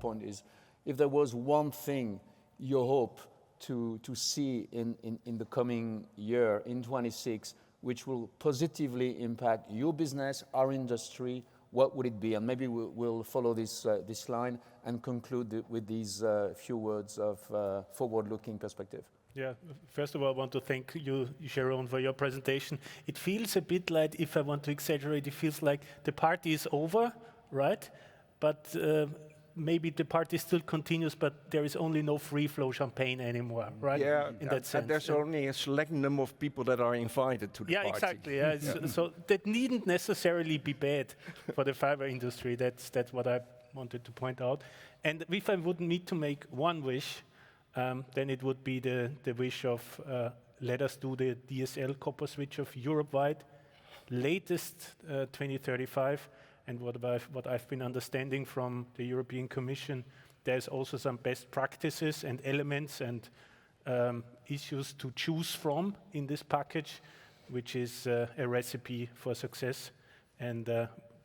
point is, if there was one thing you hope to see in the coming year, in 26, which will positively impact your business, our industry, what would it be? And maybe we'll follow this line and conclude with these few words of forward-looking perspective. Yeah, first of all, I want to thank you, Sharon, for your presentation. It feels a bit like, if I want to exaggerate, it feels like the party is over, right? But maybe the party still continues, but there is only no free flow champagne anymore, right? Yeah, in that sense. There's only a select number of people that are invited to the party. Exactly. Yeah, so that needn't necessarily be bad for the fiber industry. That's what I wanted to point out. And if I would need to make one wish, then it would be the wish of let us do the DSL copper switch of Europe-wide, latest 2035. And what I've been understanding from the European Commission, there's also some best practices and elements and issues to choose from in this package, which is a recipe for success. And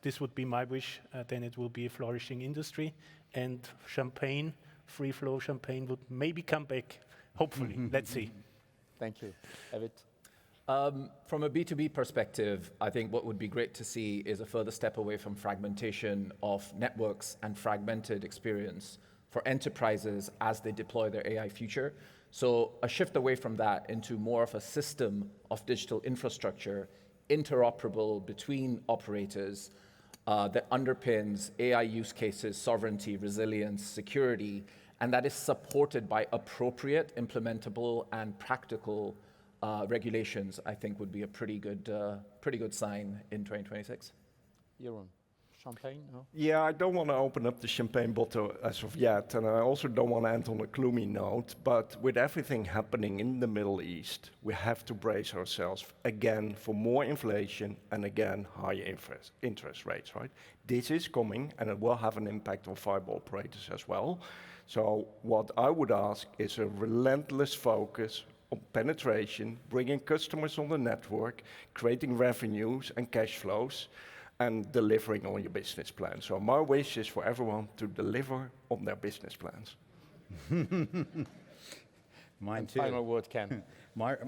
this would be my wish. Then it will be a flourishing industry, and champagne, free flow champagne, would maybe come back. Hopefully, let's see. Thank you, David. From a B2B perspective, I think what would be great to see is a further step away from fragmentation of networks and fragmented experience for enterprises as they deploy their AI future. So a shift away from that into more of a system of digital infrastructure, interoperable between operators, that underpins AI use cases, sovereignty, resilience, security, and that is supported by appropriate, implementable, and practical regulations, I think would be a pretty good sign in 2026. Jeroen, champagne? No? Yeah, I don't want to open up the champagne bottle as of yet, and I also don't want to end on a gloomy note, but with everything happening in the Middle East, we have to brace ourselves again for more inflation and again higher interest rates, right? This is coming, and it will have an impact on fiber operators as well. So what I would ask is a relentless focus on penetration, bringing customers on the network, creating revenues and cash flows, and delivering on your business plan. So my wish is for everyone to deliver on their business plans. Mine too. Final word, Ken.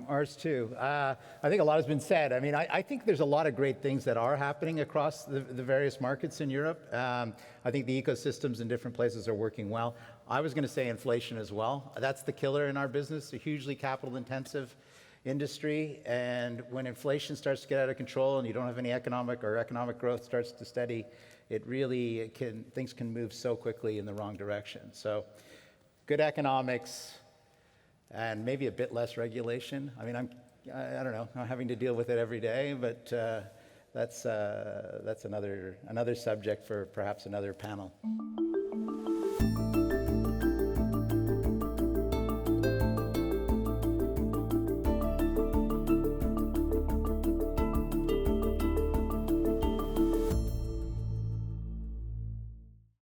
Ours too. I think a lot has been said. I mean, I think there's a lot of great things that are happening across the various markets in Europe. I think the ecosystems in different places are working well. I was going to say inflation as well. That's the killer in our business, a hugely capital-intensive industry. And when inflation starts to get out of control and you don't have any economic growth starts to steady, it really things can move so quickly in the wrong direction. So good economics, and maybe a bit less regulation. I mean, I don't know, I'm having to deal with it every day, but that's another subject for perhaps another panel.